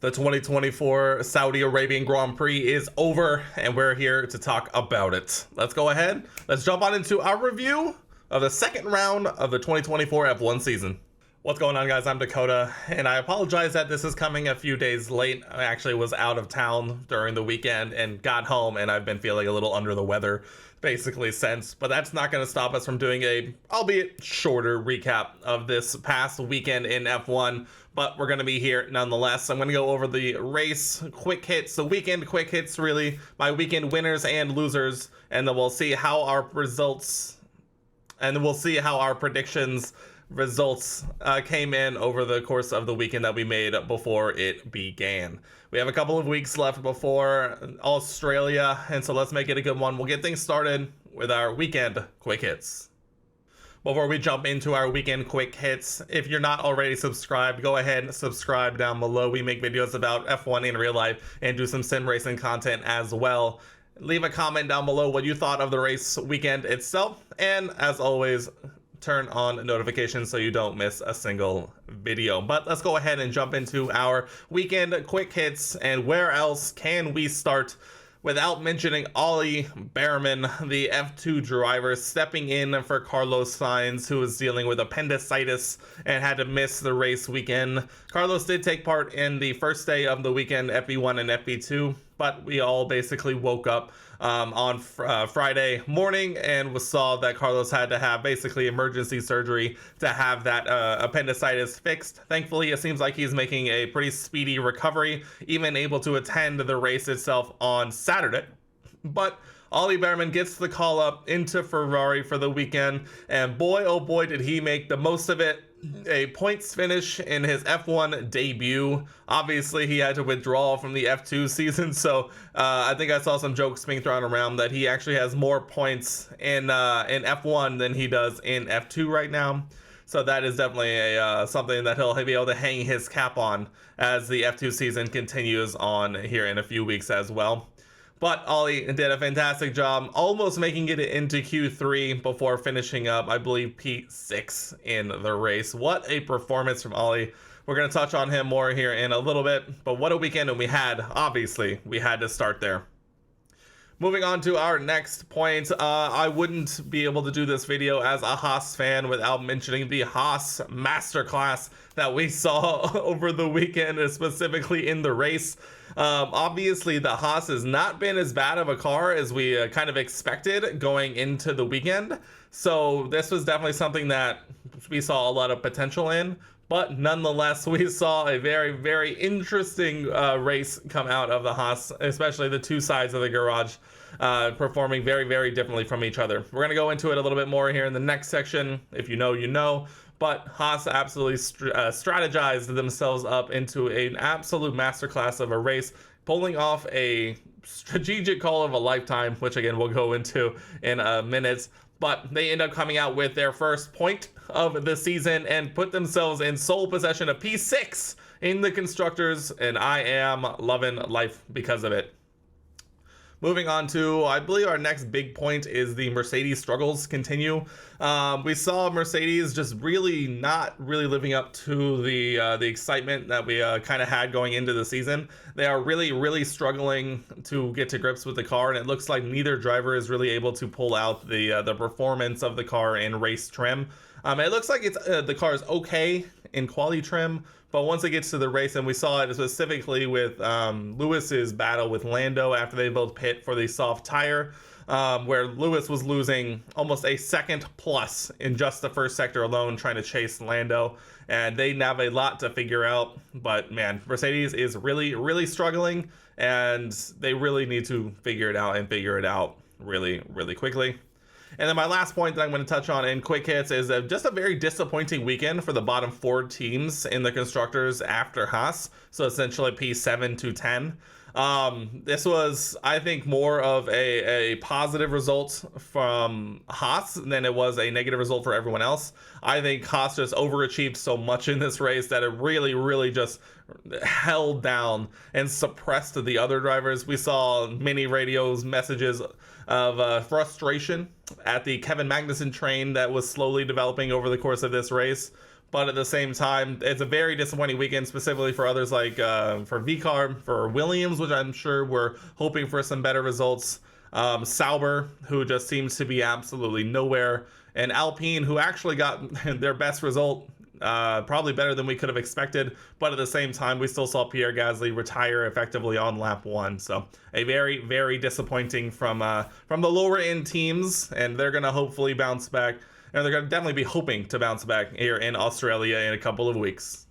The 2024 Saudi Arabian Grand Prix is over, and we're here to talk about it. Let's go ahead. Let's jump on into our review of the second round of the 2024 F1 season. What's going on, guys? I'm Dakota, and I apologize that this is coming a few days late. I actually was out of town during the weekend and got home, and I've been feeling a little under the weather basically since, but that's not going to stop us from doing a, albeit shorter, recap of this past weekend in F1, but we're going to be here nonetheless. I'm going to go over the race quick hits, the weekend quick hits, really, my weekend winners and losers, and then we'll see how our results, and we'll see how our predictions results came in over the course of the weekend that we made before it began. We have a couple of weeks left before Australia, and so let's make it a good one. We'll get things started with our weekend quick hits. Before we jump into our weekend quick hits, if you're not already subscribed, go ahead and subscribe down below. We make videos about F1 in real life and do some sim racing content as well. Leave a comment down below what you thought of the race weekend itself, and as always, turn on notifications so you don't miss a single video. But let's go ahead and jump into our weekend quick hits, and where else can we start without mentioning Ollie Behrman, the F2 driver, stepping in for Carlos Sainz, who was dealing with appendicitis and had to miss the race weekend. Carlos did take part in the first day of the weekend, FP1 and FP2, but we all basically woke up on Friday morning and saw that Carlos had to have basically emergency surgery to have that appendicitis fixed. Thankfully, it seems like he's making a pretty speedy recovery, even able to attend the race itself on Saturday. But Ollie Behrman gets the call up into Ferrari for the weekend, and boy, oh boy, did he make the most of it. A points finish in his F1 debut. Obviously, he had to withdraw from the F2 season, so I think I saw some jokes being thrown around that he actually has more points in F1 than he does in F2 right now. So that is definitely a something that he'll be able to hang his cap on as the F2 season continues on here in a few weeks as well. But Ollie did a fantastic job, almost making it into Q3 before finishing up, I believe, P6 in the race. What a performance from Ollie. We're going to touch on him more here in a little bit, but what a weekend we had. Obviously, we had to start there. Moving on to our next point, I wouldn't be able to do this video as a Haas fan without mentioning the Haas Masterclass that we saw over the weekend, specifically in the race. Obviously, the Haas has not been as bad of a car as we kind of expected going into the weekend. So this was definitely something that we saw a lot of potential in. But nonetheless, we saw a very, very interesting race come out of the Haas, especially the two sides of the garage performing very, very differently from each other. We're going to go into it a little bit more here in the next section. If you know, you know. But Haas absolutely strategized themselves up into an absolute masterclass of a race, pulling off a strategic call of a lifetime, which again we'll go into in a minute. But they end up coming out with their first point of the season and put themselves in sole possession of P6 in the constructors, and I am loving life because of it. Moving on to, I believe our next big point is the Mercedes struggles continue. We saw Mercedes just really not really living up to the excitement that we kind of had going into the season. They are really, really struggling to get to grips with the car, and it looks like neither driver is really able to pull out the performance of the car in race trim. It looks like it's the car is okay in quality trim, but once it gets to the race, and we saw it specifically with Lewis's battle with Lando after they both pit for the soft tire, where Lewis was losing almost a second plus in just the first sector alone trying to chase Lando, and they have a lot to figure out. But man, Mercedes is really, really struggling, and they really need to figure it out and figure it out really, really quickly. And then my last point that I'm going to touch on in quick hits is just a very disappointing weekend for the bottom four teams in the constructors after Haas. So essentially P7 to 10. This was, I think, more of a positive result from Haas than it was a negative result for everyone else. I think Haas just overachieved so much in this race that it really, really just held down and suppressed the other drivers. We saw many radios, messages of frustration at the Kevin Magnussen train that was slowly developing over the course of this race. But at the same time, it's a very disappointing weekend, specifically for others like for VCARB, for Williams, which I'm sure we're hoping for some better results. Sauber, who just seems to be absolutely nowhere, and Alpine, who actually got their best result, probably better than we could have expected, but at the same time, we still saw Pierre Gasly retire effectively on lap 1. So a very, very disappointing from the lower end teams, and they're gonna hopefully bounce back, and they're gonna definitely be hoping to bounce back here in Australia in a couple of weeks.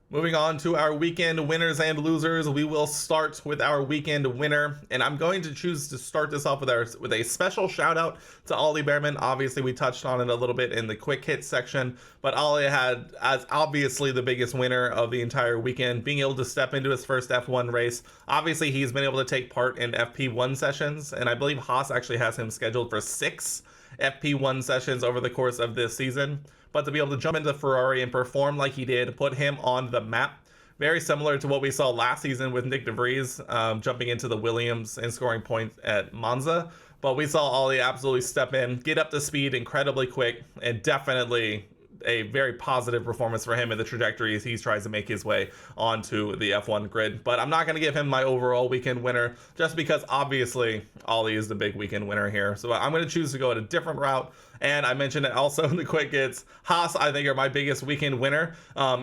Moving on to our weekend winners and losers, we will start with our weekend winner, and I'm going to choose to start this off with a special shout out to Ollie Behrman. Obviously, we touched on it a little bit in the quick hit section, but Ollie had as obviously the biggest winner of the entire weekend, being able to step into his first F1 race. Obviously, he's been able to take part in FP1 sessions, and I believe Haas actually has him scheduled for 6 FP1 sessions over the course of this season. But to be able to jump into Ferrari and perform like he did, put him on the map, very similar to what we saw last season with Nick DeVries jumping into the Williams and scoring points at Monza. But we saw Ollie absolutely step in, get up to speed incredibly quick, and definitely a very positive performance for him in the trajectory as he tries to make his way onto the F1 grid. But I'm not going to give him my overall weekend winner just because obviously Ollie is the big weekend winner here. So I'm going to choose to go at a different route. And I mentioned it also in the quick hits. Haas, I think, are my biggest weekend winner.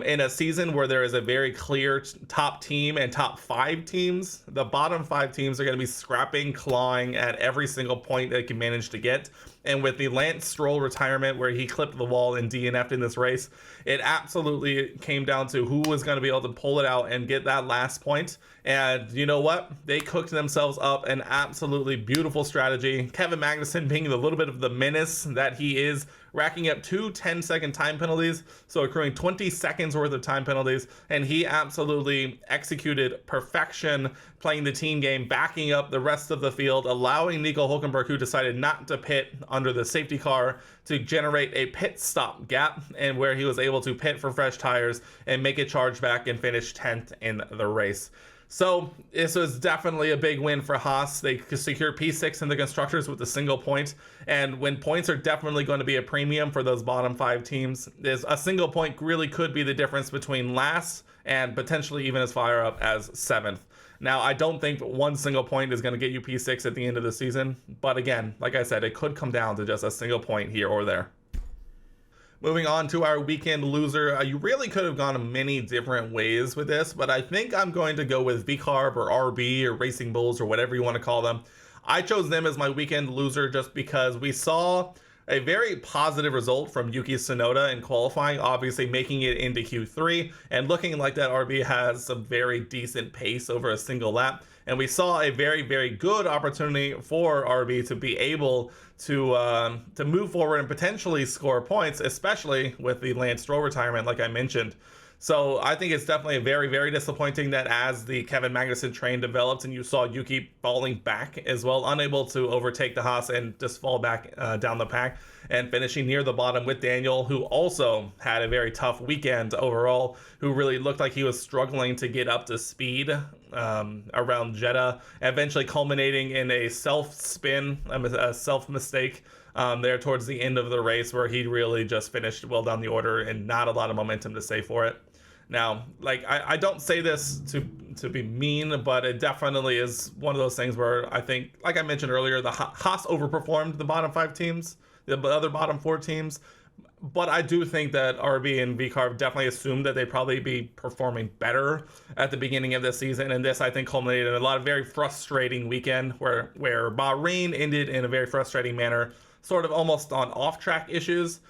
In a season where there is a very clear top team and top 5 teams, the bottom 5 teams are going to be scrapping, clawing at every single point they can manage to get. And with the Lance Stroll retirement, where he clipped the wall and DNF'd in this race, it absolutely came down to who was going to be able to pull it out and get that last point. And you know what? They cooked themselves up an absolutely beautiful strategy. Kevin Magnussen being a little bit of the menace that he is, racking up 2 10-second time penalties, so accruing 20 seconds worth of time penalties, and he absolutely executed perfection, playing the team game, backing up the rest of the field, allowing Nico Hülkenberg, who decided not to pit under the safety car, to generate a pit stop gap, and where he was able to pit for fresh tires and make a charge back and finish 10th in the race. So this was definitely a big win for Haas. They secure P6 in the constructors with a single point. And when points are definitely going to be a premium for those bottom 5 teams, there's a single point really could be the difference between last and potentially even as far up as 7th. Now, I don't think one single point is going to get you P6 at the end of the season. But again, like I said, it could come down to just a single point here or there. Moving on to our weekend loser, you really could have gone many different ways with this, but I think I'm going to go with VCARB or RB or Racing Bulls or whatever you want to call them. I chose them as my weekend loser just because we saw a very positive result from Yuki Tsunoda in qualifying, obviously making it into Q3 and looking like that RB has some very decent pace over a single lap. And we saw a very, very good opportunity for RB to be able to move forward and potentially score points, especially with the Lance Stroll retirement, like I mentioned. So I think it's definitely very, very disappointing that as the Kevin Magnussen train developed and you saw Yuki falling back as well, unable to overtake the Haas and just fall back down the pack and finishing near the bottom with Daniel, who also had a very tough weekend overall, who really looked like he was struggling to get up to speed around Jeddah, eventually culminating in a self-spin, a self-mistake there towards the end of the race where he really just finished well down the order and not a lot of momentum to say for it. Now, like, I don't say this to be mean, but it definitely is one of those things where I think, like I mentioned earlier, the Haas overperformed the bottom 5 teams, the other bottom 4 teams. But I do think that RB and VCARB definitely assumed that they'd probably be performing better at the beginning of the season. And this, I think, culminated in a lot of very frustrating weekend where Bahrain ended in a very frustrating manner, sort of almost on off-track issues.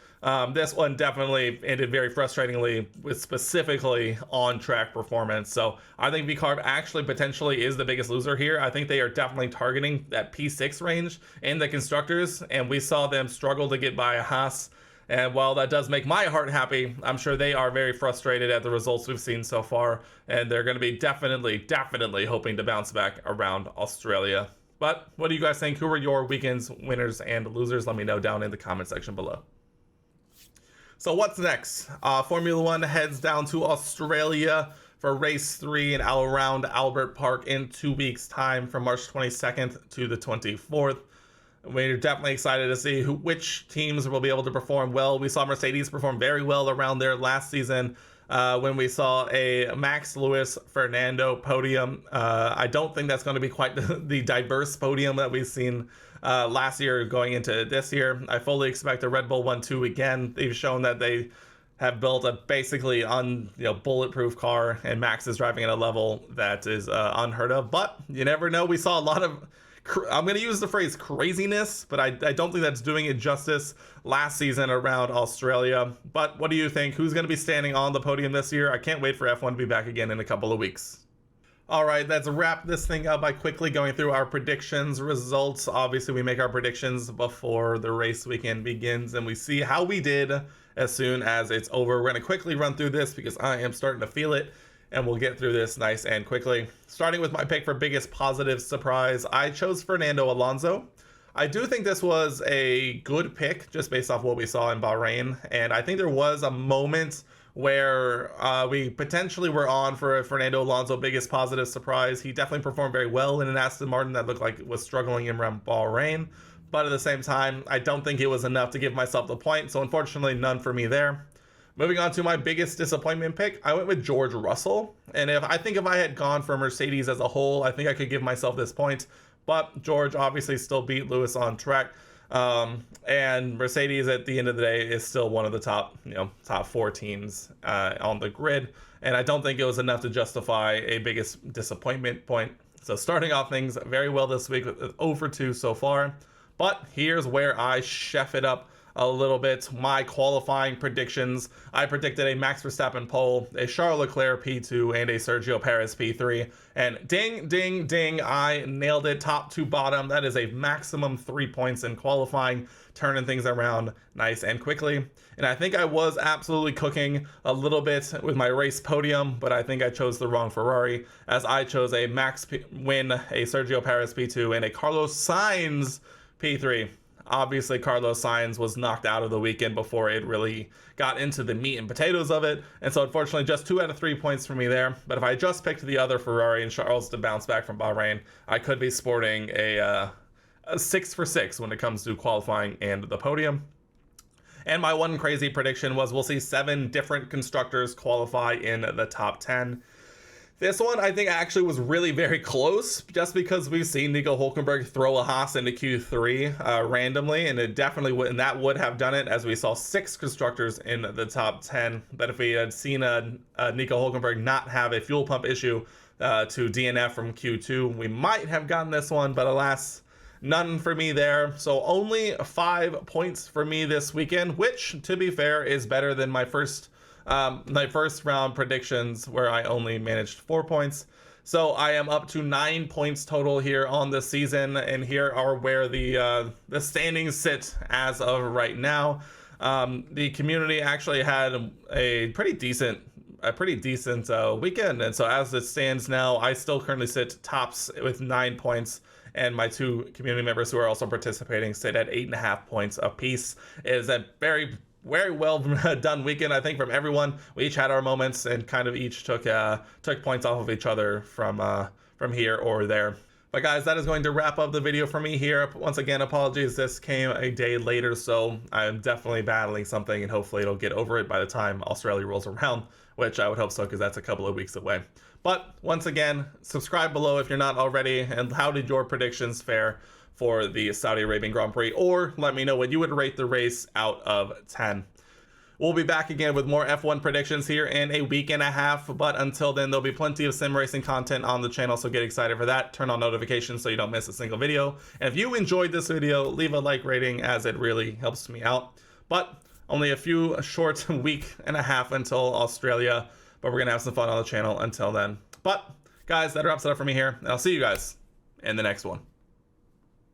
This one definitely ended very frustratingly with specifically on-track performance. So I think VCARB actually potentially is the biggest loser here. I think they are definitely targeting that P6 range in the constructors, and we saw them struggle to get by a Haas. And while that does make my heart happy, I'm sure they are very frustrated at the results we've seen so far, and they're going to be definitely hoping to bounce back around Australia. But what do you guys think? Who are your weekend's winners and losers? Let me know down in the comment section below. So what's next? Formula One heads down to Australia for race 3 and around Albert Park in 2 weeks' time from March 22nd to the 24th. We're definitely excited to see which teams will be able to perform well. We saw Mercedes perform very well around there last season when we saw a Max Lewis Fernando podium. I don't think that's going to be quite the diverse podium that we've seen last year going into this year. I fully expect a Red Bull 1-2 again. They've shown that they have built a basically bulletproof car, and Max is driving at a level that is unheard of. But you never know. We saw a lot of, I'm going to use the phrase craziness, but I don't think that's doing it justice last season around Australia. But what do you think? Who's going to be standing on the podium this year? I can't wait for F1 to be back again in a couple of weeks. All right, let's wrap this thing up by quickly going through our predictions results. Obviously, we make our predictions before the race weekend begins, and we see how we did as soon as it's over. We're going to quickly run through this because I am starting to feel it, and we'll get through this nice and quickly. Starting with my pick for biggest positive surprise, I chose Fernando Alonso. I do think this was a good pick just based off what we saw in Bahrain, and I think there was a moment where we potentially were on for a Fernando Alonso biggest positive surprise. He definitely performed very well in an Aston Martin that looked like it was struggling around Bahrain, but at the same time, I don't think it was enough to give myself the point, so unfortunately none for me there. Moving on to my biggest disappointment pick, I went with George Russell, and if I had gone for Mercedes as a whole, I think I could give myself this point, but George obviously still beat Lewis on track. And Mercedes at the end of the day is still one of the top 4 teams on the grid, and I don't think it was enough to justify a biggest disappointment point. So starting off things very well this week with 0 for 2 so far, but here's where I chef it up a little bit. My qualifying predictions, I predicted a Max Verstappen pole, a Charles Leclerc P2, and a Sergio Perez P3, and ding ding ding, I nailed it top to bottom. That is a maximum 3 points in qualifying, turning things around nice and quickly. And I think I was absolutely cooking a little bit with my race podium, but I think I chose the wrong Ferrari, as I chose a Max win, a Sergio Perez P2, and a Carlos Sainz P3. Obviously, Carlos Sainz was knocked out of the weekend before it really got into the meat and potatoes of it. And so, unfortunately, just 2 out of 3 points for me there. But if I just picked the other Ferrari and Charles to bounce back from Bahrain, I could be sporting a 6 for 6 when it comes to qualifying and the podium. And my one crazy prediction was we'll see 7 different constructors qualify in the top 10. This one, I think, actually was really very close, just because we've seen Nico Hülkenberg throw a Haas into Q3 randomly, and it definitely would, and that would have done it, as we saw 6 constructors in the top 10. But if we had seen Nico Hülkenberg not have a fuel pump issue to DNF from Q2, we might have gotten this one, but alas, none for me there. So only 5 points for me this weekend, which, to be fair, is better than my first round predictions, where I only managed 4 points. So I am up to 9 points total here on the season, and here are where the standings sit as of right now. The community actually had a pretty decent weekend, and so as it stands now, I still currently sit tops with 9 points, and my 2 community members who are also participating sit at 8.5 points apiece. It is a very well done weekend, I think, from everyone. We each had our moments and kind of each took points off of each other from here or there. But guys, that is going to wrap up the video for me here. Once again, apologies, this came a day later, so I'm definitely battling something, and hopefully it'll get over it by the time Australia rolls around, which I would hope so, because that's a couple of weeks away. But once again, subscribe below if you're not already, and how did your predictions fare for the Saudi Arabian Grand Prix, or let me know what you would rate the race out of 10. We'll be back again with more F1 predictions here in a week and a half, but until then, there'll be plenty of sim racing content on the channel, so get excited for that. Turn on notifications so you don't miss a single video. And if you enjoyed this video, leave a like rating, as it really helps me out. But only a few short week and a half until Australia, but we're gonna have some fun on the channel until then. But guys, that wraps it up for me here, and I'll see you guys in the next one.